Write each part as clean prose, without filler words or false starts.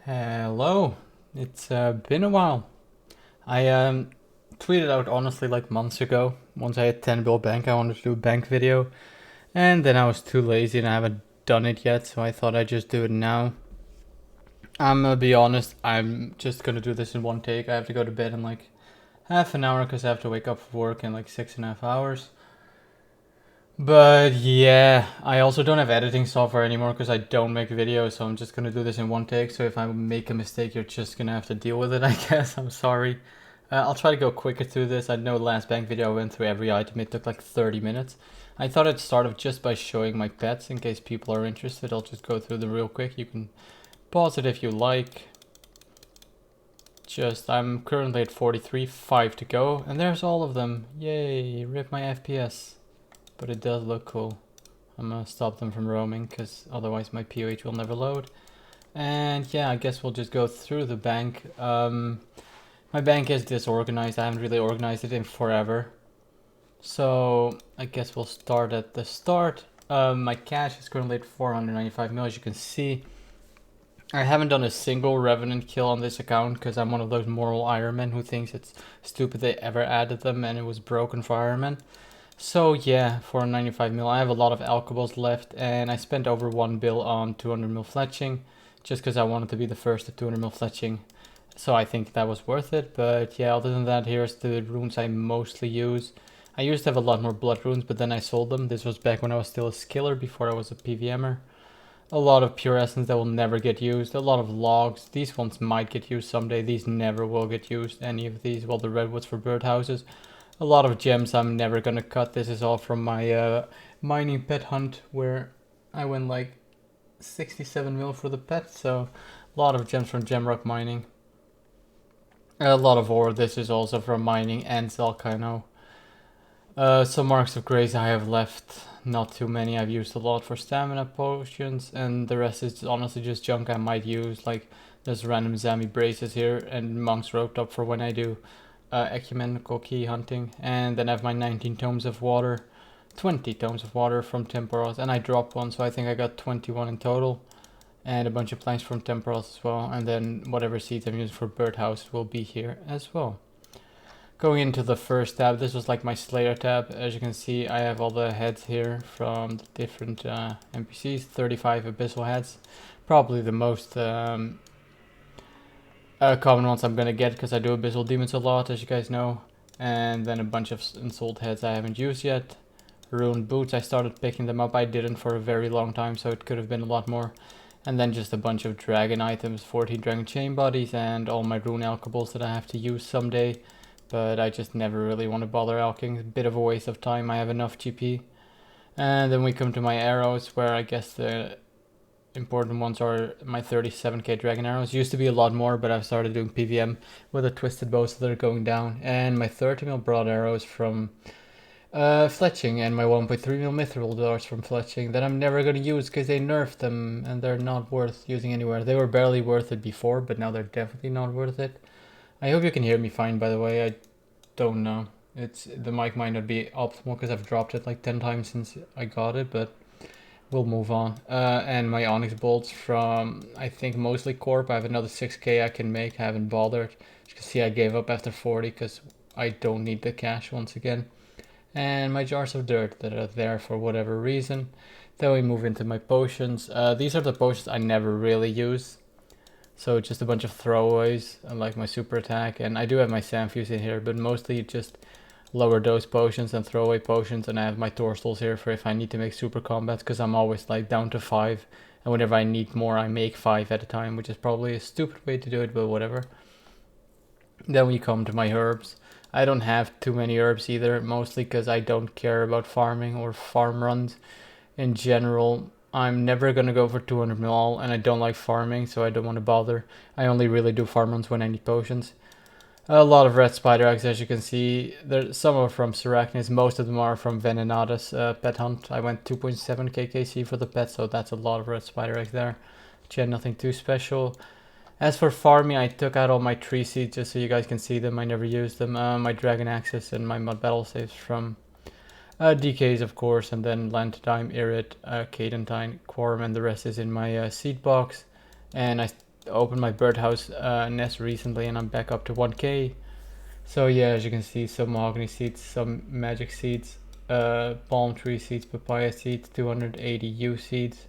Hello, it's been a while. I tweeted out honestly like months ago. Once I had 10 bill bank, I wanted to do a bank video, and then I was too lazy and I haven't done it yet, so I thought I'd just do it now. I'm gonna be honest, I'm just gonna do this in one take. I have to go to bed in like half an hour because I have to wake up for work in like 6.5 hours. But yeah, I also don't have editing software anymore because I don't make videos, so I'm just gonna do this in one take. So if I make a mistake, you're just gonna have to deal with it, I guess. I'm sorry. I'll try to go quicker through this. I know last bank video I went through every item. It took like 30 minutes. I thought I'd start off just by showing my pets in case people are interested. I'll just go through them real quick. You can pause it if you like. I'm currently at 43, 5 to go, and there's all of them. Yay, rip my FPS. But it does look cool. I'm gonna stop them from roaming because otherwise my POH will never load. And yeah, I guess we'll just go through the bank. My bank is disorganized. I haven't really organized it in forever. So I guess we'll start at the start. My cash is currently at 495 mil, as you can see. I haven't done a single Revenant kill on this account because I'm one of those moral Ironmen who thinks it's stupid they ever added them and it was broken for Ironman. So yeah, for 95 mil, I have a lot of alcohols left, and I spent over 1 bill on 200 mil fletching, just because I wanted to be the first at 200 mil fletching. So I think that was worth it. But yeah, other than that, here's the runes I mostly use. I used to have a lot more blood runes, but then I sold them. This was back when I was still a skiller, before I was a PVMer. A lot of pure essence that will never get used. A lot of logs. These ones might get used someday. These never will get used. Any of these. Well, the redwoods for birdhouses. A lot of gems I'm never gonna cut. This is all from my mining pet hunt where I went like 67 mil for the pet. So a lot of gems from gemrock mining. A lot of ore. This is also from mining and Zelkano. Some marks of grace I have left. Not too many. I've used a lot for stamina potions, and the rest is honestly just junk I might use. Like there's random Zami braces here and monk's roped up for when I do ecumenical key hunting. And then I have my 19 tomes of water, 20 tomes of water from temporals, and I dropped one, so I think I got 21 in total, and a bunch of planks from temporals as well. And then whatever seeds I'm using for birdhouse will be here as well. Going into the first tab, this was like my Slayer tab. As you can see, I have all the heads here from the different NPCs, 35 abyssal heads. Probably the most common ones I'm gonna get because I do abyssal demons a lot, as you guys know. And then a bunch of ensouled heads I haven't used yet. Ruined boots, I started picking them up. I didn't for a very long time, so it could have been a lot more. And then just a bunch of dragon items, 14 dragon chain bodies, and all my rune alchables that I have to use someday. But I just never really want to bother alching. A bit of a waste of time. I have enough GP. And then we come to my arrows, where I guess the important ones are my 37k dragon arrows. Used to be a lot more, but I've started doing PVM with a twisted bow, so they're going down. And my 30 mil broad arrows from fletching, and my 1.3 mil mithril darts from fletching that I'm never going to use because they nerfed them and they're not worth using anywhere. They were barely worth it before, but now they're definitely not worth it. I hope you can hear me fine, by the way. I don't know. The mic might not be optimal because I've dropped it like 10 times since I got it, but we'll move on. And my onyx bolts from, I think, mostly corp. I have another 6k I can make. I haven't bothered. As you can see, I gave up after 40 because I don't need the cash once again. And my jars of dirt that are there for whatever reason. Then we move into my potions. These are the potions I never really use. So just a bunch of throwaways, like my super attack, and I do have my Samfuse in here, but mostly just lower dose potions and throwaway potions, and I have my Torstals here for if I need to make super combats, because I'm always like down to 5, and whenever I need more I make 5 at a time, which is probably a stupid way to do it, but whatever. Then we come to my herbs. I don't have too many herbs either, mostly because I don't care about farming or farm runs in general. I'm never gonna go for 200 mil, and I don't like farming, so I don't want to bother. I only really do farm runs when I need potions. A lot of red spider eggs, as you can see. Some are from Serachnis, most of them are from Venenada's pet hunt. I went 2.7 kkc for the pet, so that's a lot of red spider eggs there. Which had nothing too special. As for farming, I took out all my tree seeds just so you guys can see them. I never used them. My dragon axes and my mud battle saves from DKs, of course, and then Lantidime, Irid, Cadentine, Quorum, and the rest is in my seed box. And I opened my birdhouse nest recently, and I'm back up to 1k. So yeah, as you can see, some mahogany seeds, some magic seeds, palm tree seeds, papaya seeds, 280 yew seeds,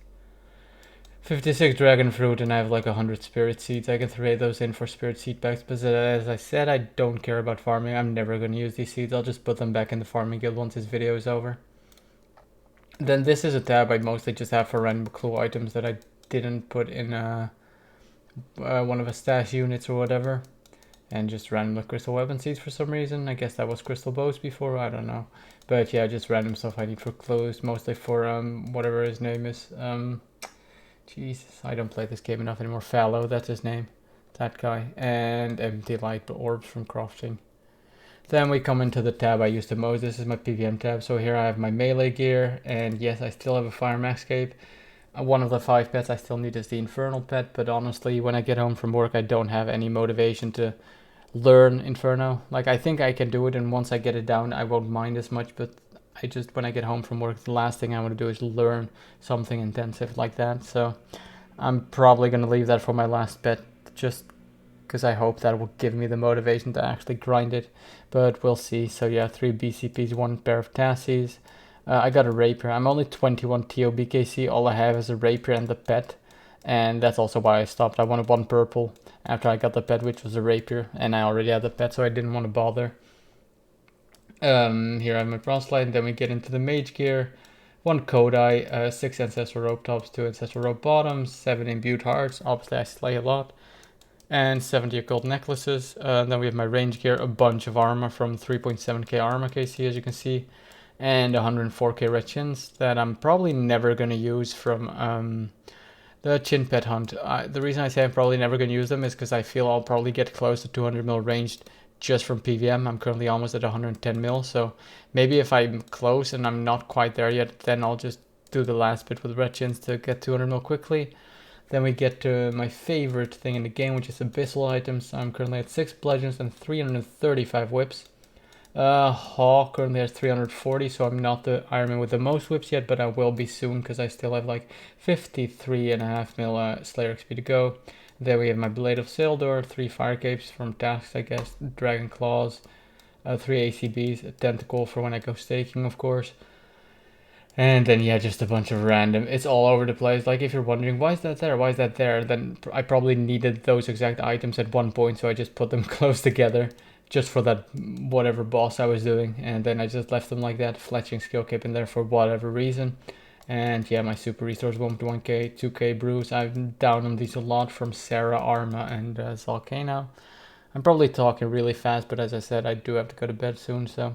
56 dragon fruit, and I have like 100 spirit seeds. I can trade those in for spirit seed packs, but as I said, I don't care about farming. I'm never going to use these seeds. I'll just put them back in the farming guild once this video is over. Then this is a tab I mostly just have for random clue items that I didn't put in one of the stash units or whatever. And just random crystal weapon seeds for some reason. I guess that was crystal bows before, I don't know. But yeah, just random stuff I need for clues, mostly for whatever his name is. Jesus, I don't play this game enough anymore. Fallow, that's his name. That guy. And empty light orbs from crafting. Then we come into the tab I use the most. This is my PVM tab. So here I have my melee gear, and yes, I still have a fire max cape. One of the 5 pets I still need is the infernal pet, but honestly, when I get home from work, I don't have any motivation to learn Inferno. Like, I think I can do it, and once I get it down, I won't mind as much, but I just, when I get home from work, the last thing I want to do is learn something intensive like that. So I'm probably going to leave that for my last pet, just because I hope that will give me the motivation to actually grind it, but we'll see. So yeah, 3 BCPs, 1 pair of Tassies. I got a rapier. I'm only 21 TOBKC. All I have is a rapier and the pet, and that's also why I stopped. I wanted 1 purple after I got the pet, which was a rapier, and I already had the pet, so I didn't want to bother. Here I have my proselyte, and then we get into the Mage Gear. 1 Kodai, 6 Ancestral Rope Tops, 2 Ancestral Rope Bottoms, 7 Imbued Hearts. Obviously I slay a lot. And 70 Occult Necklaces. Then we have my range gear, a bunch of armor from 3.7k armor KC, as you can see, and 104k red chins that I'm probably never going to use from the chin pet hunt. The reason I say I'm probably never going to use them is because I feel I'll probably get close to 200 mil ranged just from PVM. I'm currently almost at 110 mil, so maybe if I'm close and I'm not quite there yet, then I'll just do the last bit with red chins to get 200 mil quickly. Then we get to my favorite thing in the game, which is abyssal items. I'm currently at 6 bludgeons and 335 whips. Hawk currently has 340, so I'm not the Ironman with the most whips yet, but I will be soon because I still have like 53.5 mil Slayer XP to go. Then we have my Blade of Sildor, 3 fire capes from tasks, I guess, Dragon Claws, 3 ACBs, a tentacle for when I go staking, of course. And then yeah, just a bunch of random, it's all over the place. Like if you're wondering, why is that there, why is that there, then I probably needed those exact items at one point, so I just put them close together just for that whatever boss I was doing, and then I just left them like that, fletching skill cape in there for whatever reason. And yeah, my super restores 1.1k, 2k brews. I've down on these a lot from Sarah, Arma, and Zalkay now. I'm probably talking really fast, but as I said, I do have to go to bed soon, so...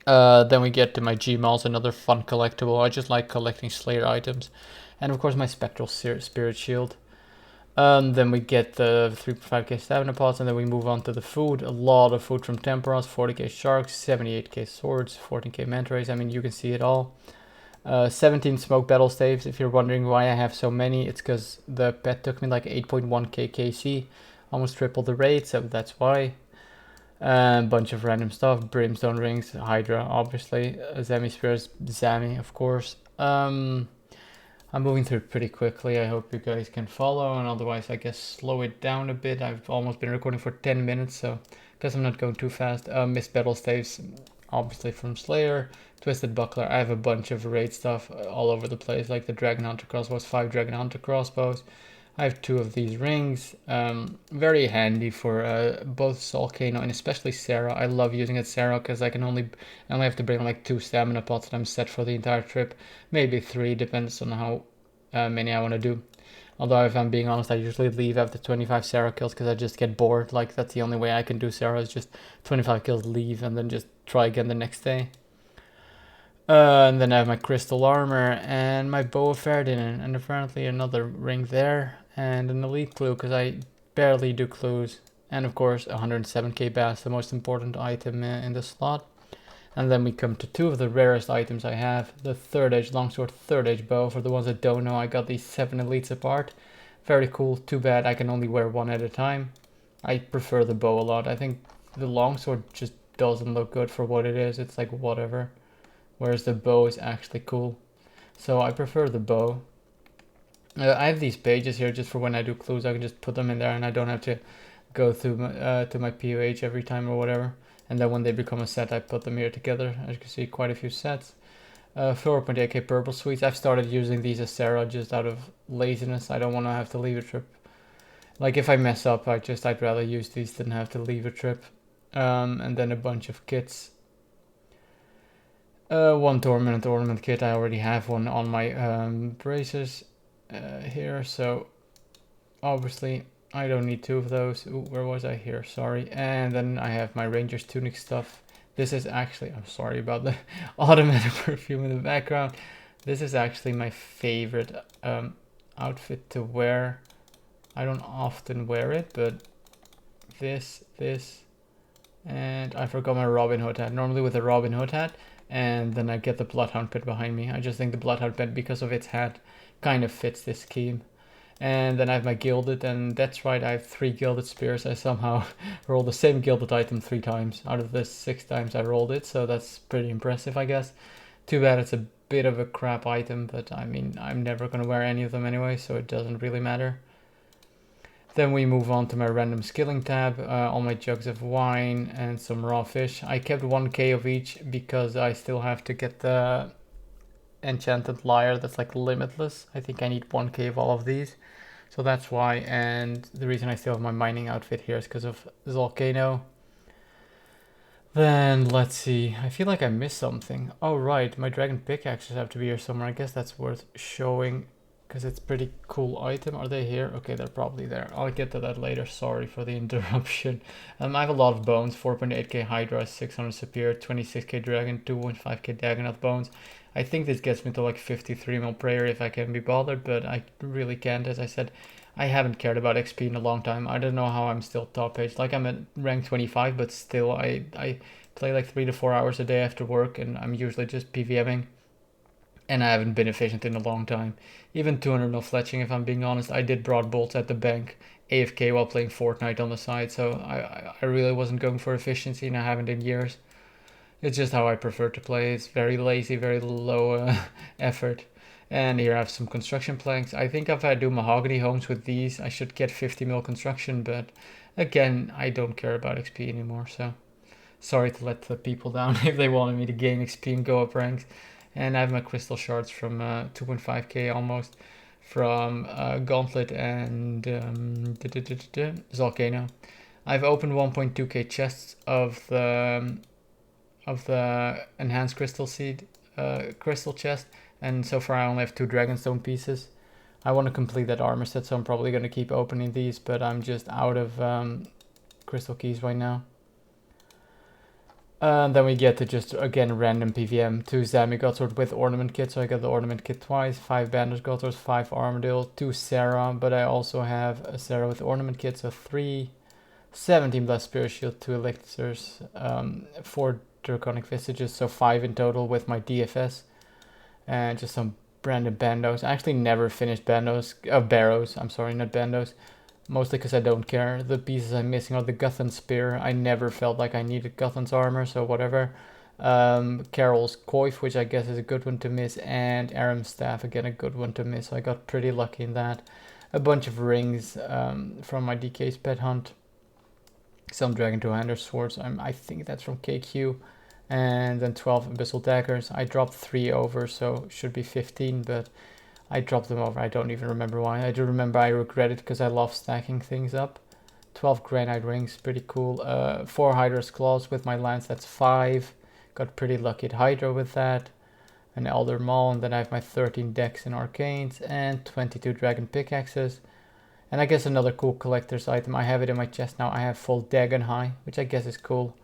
Then we get to my Gmals, another fun collectible. I just like collecting Slayer items. And of course my Spectral Spirit Shield. Then we get the 3.5k stamina pots, and then we move on to the food. A lot of food from Temporos, 40k Sharks, 78k Swords, 14k Manta Rays. I mean, you can see it all. 17 Smoke Battle Staves. If you're wondering why I have so many, it's because the pet took me like 8.1k KC. Almost triple the rate, so that's why. A bunch of random stuff, Brimstone Rings, Hydra, obviously, Zami Spears, Zami, of course. I'm moving through it pretty quickly. I hope you guys can follow, and otherwise I guess slow it down a bit. I've almost been recording for 10 minutes, so guess I'm not going too fast. Mist Battle Staves, obviously from Slayer. Twisted Buckler, I have a bunch of raid stuff all over the place, like the Dragon Hunter crossbows, 5 Dragon Hunter crossbows. I have 2 of these rings, very handy for both Solcano and especially Sarah. I love using it Sarah because I only have to bring like 2 stamina pots and I'm set for the entire trip. Maybe 3, depends on how many I want to do. Although if I'm being honest, I usually leave after 25 Sarah kills because I just get bored. Like that's the only way I can do Sarah is just 25 kills, leave, and then just try again the next day. And then I have my crystal armor and my bow of Ferdinand, and apparently another ring there, and an elite clue because I barely do clues, and of course 107k bass, the most important item in the slot. And then we come to 2 of the rarest items I have, the 3rd Age Longsword 3rd Age bow. For the ones that don't know, I got these 7 elites apart. Very cool, too bad I can only wear 1 at a time. I prefer the bow a lot. I think the longsword just doesn't look good for what it is, it's like whatever. Whereas the bow is actually cool. So I prefer the bow. I have these pages here just for when I do clues. I can just put them in there and I don't have to go through to my POH every time or whatever. And then when they become a set, I put them here together. As you can see, quite a few sets. 4.8k purple sweets. I've started using these as Sarah just out of laziness. I don't want to have to leave a trip. Like if I mess up, I'd rather use these than have to leave a trip. And then a bunch of kits. One ornament kit. I already have one on my braces here, so obviously I don't need two of those. Ooh, where was I here? Sorry. And then I have my Ranger's tunic stuff. This is actually, I'm sorry about the automatic perfume in the background. This is actually my favorite outfit to wear. I don't often wear it, but this, and I forgot my Robin Hood hat. Normally with a Robin Hood hat, and then I get the Bloodhound pet behind me. I just think the Bloodhound pet, because of its hat, kind of fits this scheme. And then I have my gilded, and that's right, I have 3 gilded spears. I somehow rolled the same gilded item 3 times out of the 6 times I rolled it, so that's pretty impressive, I guess. Too bad it's a bit of a crap item, but I mean, I'm never gonna wear any of them anyway, so it doesn't really matter. Then we move on to my random skilling tab, all my jugs of wine and some raw fish. I kept 1k of each because I still have to get the enchanted lyre that's like limitless. I think I need 1k of all of these. So that's why, and the reason I still have my mining outfit here is because of Volcano. Then let's see, I feel like I missed something. Oh right, my dragon pickaxes have to be here somewhere. I guess that's worth showing because it's pretty cool item. Are they here? Okay, they're probably there. I'll get to that later. Sorry for the interruption. I have a lot of bones. 4.8k Hydra, 600 Superior, 26k Dragon, 2.5k Dagonoth bones. I think this gets me to like 53 mil prayer if I can be bothered, but I really can't. As I said, I haven't cared about XP in a long time. I don't know how I'm still top page. Like I'm at rank 25, but still I play like 3 to 4 hours a day after work, and I'm usually just PVMing. And I haven't been efficient in a long time. Even 200 mil fletching, if I'm being honest. I did broad bolts at the bank, AFK while playing Fortnite on the side, so I really wasn't going for efficiency, and I haven't in years. It's just how I prefer to play. It's very lazy, very low effort. And here I have some construction planks. I think if I do mahogany homes with these, I should get 50 mil construction, but again, I don't care about XP anymore, so sorry to let the people down if they wanted me to gain XP and go up ranks. And I have my crystal shards from 2.5k almost from Gauntlet and Volcano. I've opened 1.2k chests of the enhanced crystal seed crystal chest, and so far I only have 2 dragonstone pieces. I want to complete that armor set, so I'm probably going to keep opening these, but I'm just out of crystal keys right now. Then we get to just, again, random PVM. 2 Zami Godsword with ornament kit, so I got the ornament kit twice. 5 Bandage Godswords, 5 Armadillo, 2 Sarah, but I also have a Sarah with ornament kit, so 3. 17 Blessed Spirit Shield, 2 Elixirs, 4 Draconic Visages, so 5 in total with my DFS. And just some random bandos. I actually never finished barrows. I'm sorry, not bandos. Mostly because I don't care. The pieces I'm missing are the Guthan Spear. I never felt like I needed Guthan's armor, so whatever. Carol's Coif, which I guess is a good one to miss, and Aram's Staff, again a good one to miss. So I got pretty lucky in that. A bunch of rings from my DK's pet hunt. Some Dragon Two-Hander swords. I think that's from KQ. And then 12 Abyssal Daggers. I dropped 3 over, so should be 15, but I dropped them over. I don't even remember why. I do remember I regret it because I love stacking things up. 12 Granite Rings, pretty cool. 4 Hydra's Claws with my lance, that's 5. Got pretty lucky at Hydra with that. An Elder Maul, and then I have my 13 Dex and Arcanes, and 22 Dragon Pickaxes. And I guess another cool collector's item, I have it in my chest now, I have full Dagon High, which I guess is cool.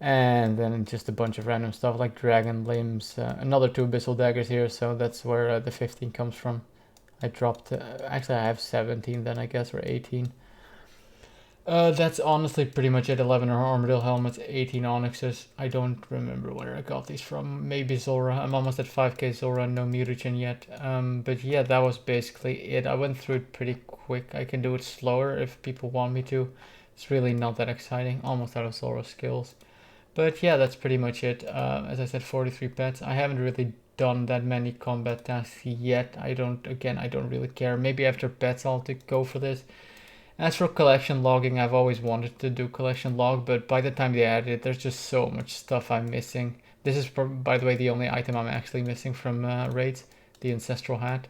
And then just a bunch of random stuff like Dragon Limbs, another 2 Abyssal Daggers here, so that's where the 15 comes from. I dropped, actually I have 17 then I guess, or 18. That's honestly pretty much it. 11 Armadillo Helmets, 18 Onyxes. I don't remember where I got these from. Maybe Zora. I'm almost at 5k Zora, no mutagen yet. But yeah, that was basically it. I went through it pretty quick. I can do it slower if people want me to. It's really not that exciting. Almost out of Zora skills. But yeah, that's pretty much it. As I said, 43 pets. I haven't really done that many combat tasks yet. I don't really care. Maybe after pets I'll go for this. As for collection logging, I've always wanted to do collection log, but by the time they added it, there's just so much stuff I'm missing. This is, by the way, the only item I'm actually missing from raids, the Ancestral Hat.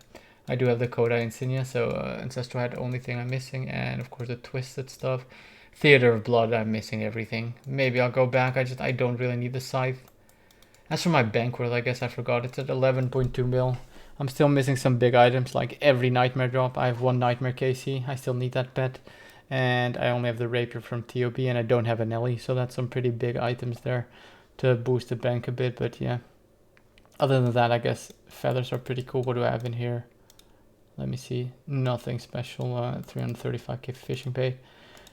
I do have the Kodai Insignia, so Ancestral Hat, only thing I'm missing, and of course the Twisted stuff. Theater of Blood, I'm missing everything. Maybe I'll go back, I don't really need the Scythe. As for my bankroll, I guess I forgot, it's at 11.2 mil. I'm still missing some big items, like every Nightmare drop. I have 1 Nightmare KC, I still need that pet. And I only have the Rapier from TOB, and I don't have an Ellie, so that's some pretty big items there to boost the bank a bit, but yeah. Other than that, I guess feathers are pretty cool. What do I have in here? Let me see. Nothing special. 335k fishing bait.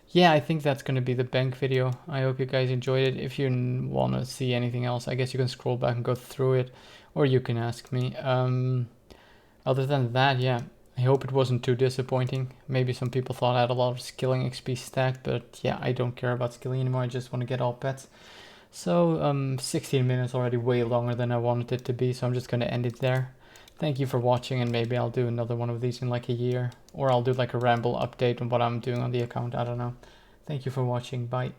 Yeah, I think that's going to be the bank video. I hope you guys enjoyed it. If you want to see anything else, I guess you can scroll back and go through it, or you can ask me. Other than that, yeah, I hope it wasn't too disappointing. Maybe some people thought I had a lot of skilling XP stacked, but yeah, I don't care about skilling anymore. I just want to get all pets. So 16 minutes, already way longer than I wanted it to be, so I'm just going to end it there. Thank you for watching, and maybe I'll do another one of these in like a year, or I'll do like a ramble update on what I'm doing on the account. I don't know. Thank you for watching. Bye.